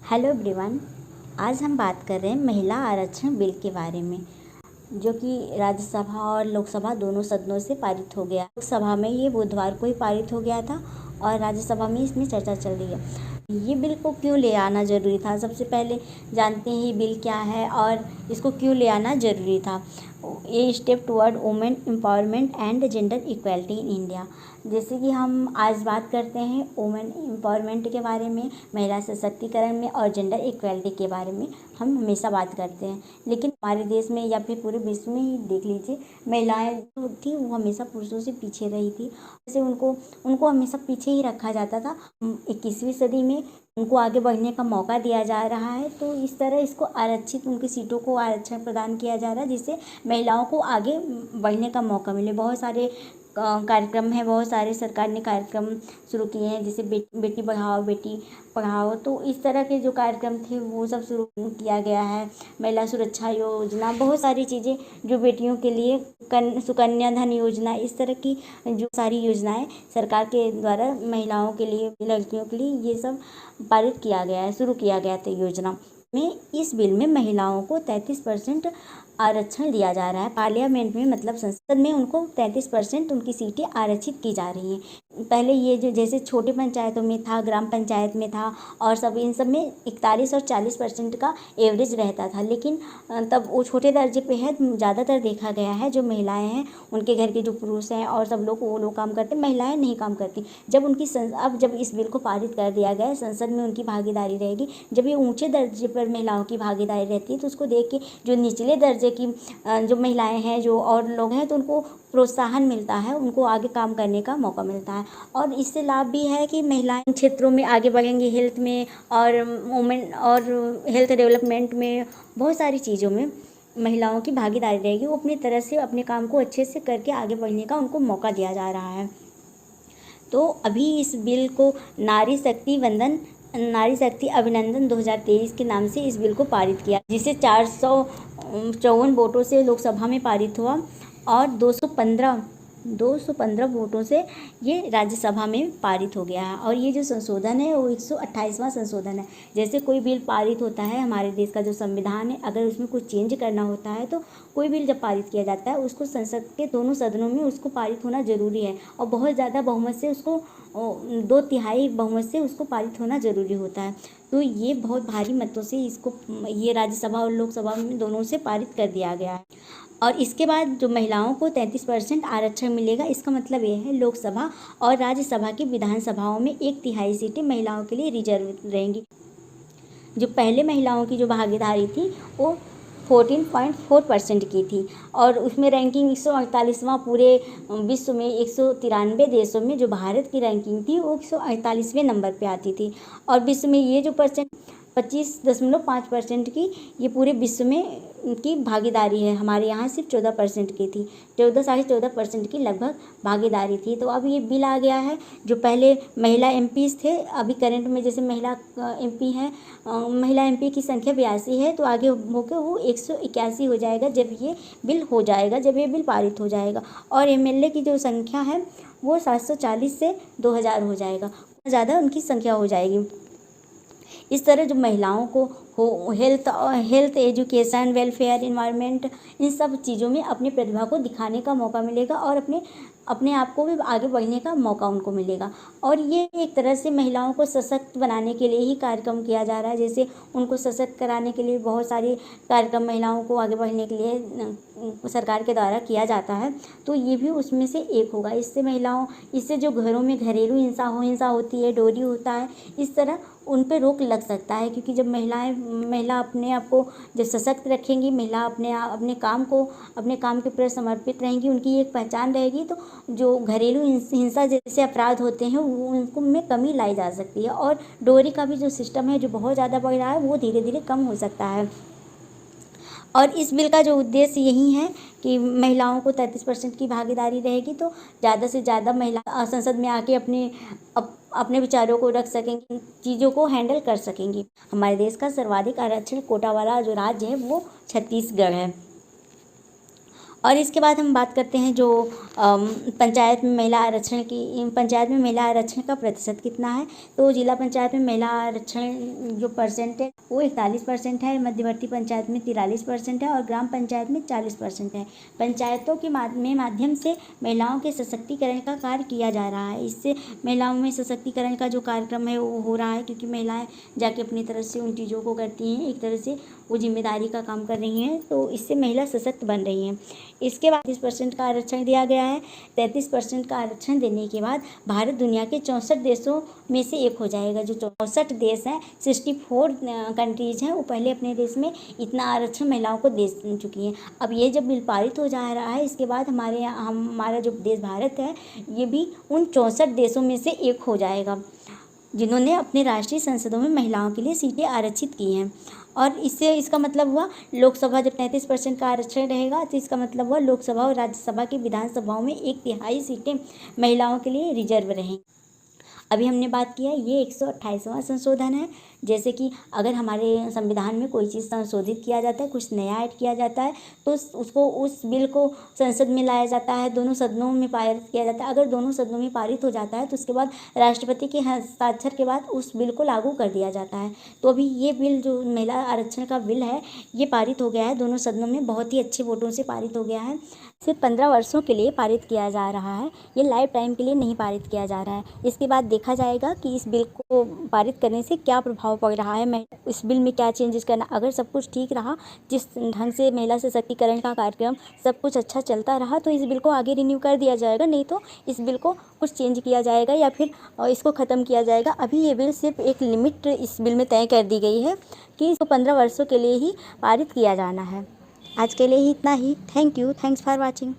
Hello everyone. आज हम बात कर रहे हैं महिला आरक्षण बिल के बारे में, जो कि राज्यसभा और लोकसभा दोनों सदनों से पारित हो गया। लोकसभा में ये बुधवार को ही पारित हो गया था और राज्यसभा में इसमें चर्चा चल रही है। ये बिल को क्यों ले आना ज़रूरी था? सबसे पहले जानते हैं ये बिल क्या है और इसको क्यों ले आना ज़रूरी था। ये step toward women empowerment and gender equality in India. जैसे कि हम आज बात करते हैं वुमेन एम्पावरमेंट के बारे में, महिला सशक्तिकरण में और जेंडर इक्वलिटी के बारे में हम हमेशा बात करते हैं। लेकिन हमारे देश में या फिर पूरे विश्व में ही देख लीजिए, महिलाएं जो थी वो हमेशा पुरुषों से पीछे रही थी। जैसे उनको हमेशा पीछे ही रखा जाता था। 21वीं सदी में उनको आगे बढ़ने का मौका दिया जा रहा है, तो इस तरह इसको आरक्षित उनकी सीटों को आरक्षण प्रदान किया जा रहा है, जिससे महिलाओं को आगे बढ़ने का मौका मिले। बहुत सारे कार्यक्रम हैं, बहुत सारे सरकार ने कार्यक्रम शुरू किए हैं, जैसे बेटी बढ़ाओ बेटी पढ़ाओ। तो इस तरह के जो कार्यक्रम थे वो सब शुरू किया गया है। महिला सुरक्षा योजना, बहुत सारी चीज़ें जो बेटियों के लिए, सुकन्या धन योजना, इस तरह की जो सारी योजनाएं सरकार के द्वारा महिलाओं के लिए, लड़कियों के लिए ये सब पारित किया गया है, शुरू किया गया था योजना में। इस बिल में महिलाओं को 33% आरक्षण दिया जा रहा है। पार्लियामेंट में, मतलब संसद में, उनको 33% उनकी सीटें आरक्षित की जा रही हैं। पहले ये जो जैसे छोटे पंचायतों में था, ग्राम पंचायत में था और सब, इन सब में 41 और 40% का एवरेज रहता था। लेकिन तब वो छोटे दर्जे पे है। ज़्यादातर देखा गया है जो महिलाएं हैं, उनके घर के जो पुरुष हैं और सब लोग, वो लोग काम करते, महिलाएं नहीं काम करती। अब जब इस बिल को पारित कर दिया गया, संसद में उनकी भागीदारी रहेगी। जब ये ऊंचे दर्जे पर महिलाओं की भागीदारी रहती है, तो उसको देख के जो निचले दर्जे की जो महिलाएं हैं, जो और लोग हैं, तो उनको प्रोत्साहन मिलता है, उनको आगे काम करने का मौका मिलता है। और इससे लाभ भी है कि महिलाएं क्षेत्रों में आगे बढ़ेंगी, हेल्थ में और वुमेन और हेल्थ डेवलपमेंट में, बहुत सारी चीज़ों में महिलाओं की भागीदारी रहेगी। वो अपनी तरह से अपने काम को अच्छे से करके आगे बढ़ने का उनको मौका दिया जा रहा है। तो अभी इस बिल को नारी शक्ति अभिनंदन 2023 के नाम से इस बिल को पारित किया, जिसे 454 वोटों से लोकसभा में पारित हुआ और 215 वोटों से ये राज्यसभा में पारित हो गया है। और ये जो संशोधन है वो 128वां संशोधन है। जैसे कोई बिल पारित होता है, हमारे देश का जो संविधान है, अगर उसमें कुछ चेंज करना होता है, तो कोई बिल जब पारित किया जाता है, उसको संसद के दोनों सदनों में उसको पारित होना ज़रूरी है। और बहुत ज़्यादा बहुमत से उसको, 2/3 बहुमत से उसको पारित होना ज़रूरी होता है। तो ये बहुत भारी मतों से इसको, ये राज्यसभा और लोकसभा में दोनों से पारित कर दिया गया है। और इसके बाद जो महिलाओं को 33% आरक्षण मिलेगा, इसका मतलब ये है लोकसभा और राज्यसभा की विधानसभाओं में 1/3 सीटें महिलाओं के लिए रिजर्व रहेंगी। जो पहले महिलाओं की जो भागीदारी थी वो 14.4% की थी और उसमें रैंकिंग 148वां पूरे विश्व में 193 देशों में जो भारत की रैंकिंग थी वो 148वें नंबर पे आती थी। और विश्व में ये जो 25.5% की ये पूरे विश्व में की भागीदारी है। हमारे यहाँ सिर्फ 14% की थी, 14.5% की लगभग भागीदारी थी। तो अब ये बिल आ गया है। जो पहले महिला एमपीज़ थे, अभी करंट में जैसे महिला एमपी हैं, महिला एमपी की संख्या 82 है, तो आगे होकर वो 181 हो जाएगा जब ये बिल हो जाएगा, जब ये बिल पारित हो जाएगा। और एमएलए की जो संख्या है वो 740 से 2000 हो जाएगा, ज़्यादा उनकी संख्या हो जाएगी। इस तरह जो महिलाओं को हेल्थ, एजुकेशन, वेलफेयर, इन्वायरमेंट, इन सब चीज़ों में अपनी प्रतिभा को दिखाने का मौका मिलेगा और अपने आप को भी आगे बढ़ने का मौका उनको मिलेगा। और ये एक तरह से महिलाओं को सशक्त बनाने के लिए ही कार्यक्रम किया जा रहा है। जैसे उनको सशक्त कराने के लिए बहुत सारे कार्यक्रम महिलाओं को आगे बढ़ने के लिए सरकार के द्वारा किया जाता है, तो ये भी उसमें से एक होगा। इससे जो घरों में घरेलू हिंसा होती है, डोरी होता है, इस तरह उन पर रोक लग सकता है। क्योंकि जब महिला अपने आप को जब सशक्त रखेंगी, महिला अपने काम के प्रति समर्पित रहेंगी, उनकी एक पहचान रहेगी, तो जो घरेलू हिंसा जैसे अपराध होते हैं उनको में कमी लाई जा सकती है। और डोरी का भी जो सिस्टम है जो बहुत ज़्यादा बढ़ रहा है, वो धीरे धीरे कम हो सकता है। और इस बिल का जो उद्देश्य यही है कि महिलाओं को 33% की भागीदारी रहेगी, तो ज़्यादा से ज़्यादा महिला संसद में आके अपने विचारों को रख सकेंगी, चीज़ों को हैंडल कर सकेंगी। हमारे देश का सर्वाधिक आरक्षण कोटा वाला जो राज्य है वो छत्तीसगढ़ है। और इसके बाद हम बात करते हैं जो पंचायत में महिला आरक्षण की, पंचायत में महिला आरक्षण का प्रतिशत कितना है। तो जिला पंचायत में महिला आरक्षण जो परसेंट है वो 41% है, मध्यवर्ती पंचायत में 43% है और ग्राम पंचायत में 40% है। पंचायतों के माध्यम से महिलाओं के सशक्तिकरण का कार्य किया जा रहा है। इससे महिलाओं में सशक्तिकरण का जो कार्यक्रम है वो हो रहा है, क्योंकि महिलाएं जाके अपनी तरफ से उन चीज़ों को करती हैं, एक तरह से वो जिम्मेदारी का काम कर रही हैं, तो इससे महिला सशक्त बन रही हैं। इसके बाद 33% का आरक्षण दिया गया है। 33% का आरक्षण देने के बाद भारत दुनिया के 64 देशों में से एक हो जाएगा। जो 64 देश हैं, 64 कंट्रीज़ हैं, वो पहले अपने देश में इतना आरक्षण महिलाओं को दे चुकी हैं। अब ये जब बिल पारित हो जा रहा है, इसके बाद हमारा जो देश भारत है ये भी उन 64 देशों में से एक हो जाएगा जिन्होंने अपने राष्ट्रीय संसदों में महिलाओं के लिए सीटें आरक्षित की हैं। और इसका मतलब हुआ लोकसभा जब 33% का आरक्षण रहेगा तो इसका मतलब हुआ लोकसभा और राज्यसभा की विधानसभाओं में 1/3 सीटें महिलाओं के लिए रिजर्व रहेंगी। अभी हमने बात किया ये 128वां संशोधन है। जैसे कि अगर हमारे संविधान में कोई चीज़ संशोधित किया जाता है, कुछ नया ऐड किया जाता है, तो उस बिल को संसद में लाया जाता है, दोनों सदनों में पारित किया जाता है। अगर दोनों सदनों में पारित हो जाता है तो उसके बाद राष्ट्रपति के हस्ताक्षर के बाद उस बिल को लागू कर दिया जाता है। तो अभी ये बिल जो महिला आरक्षण का बिल है ये पारित हो गया है दोनों सदनों में, बहुत ही अच्छे वोटों से पारित हो गया है। सिर्फ 15 वर्षों के लिए पारित किया जा रहा है, ये लाइफ टाइम के लिए नहीं पारित किया जा रहा है। इसके बाद देखा जाएगा कि इस बिल को पारित करने से क्या प्रभाव पड़ रहा है, मैं इस बिल में क्या चेंजेस करना। अगर सब कुछ ठीक रहा, जिस ढंग से महिला सशक्तिकरण का कार्यक्रम सब कुछ अच्छा चलता रहा, तो इस बिल को आगे रिन्यू कर दिया जाएगा, नहीं तो इस बिल को कुछ चेंज किया जाएगा या फिर इसको ख़त्म किया जाएगा। अभी ये बिल सिर्फ एक लिमिट इस बिल में तय कर दी गई है कि इसको 15 वर्षों के लिए ही पारित किया जाना है। आज के लिए ही इतना ही। Thank you, thanks for watching.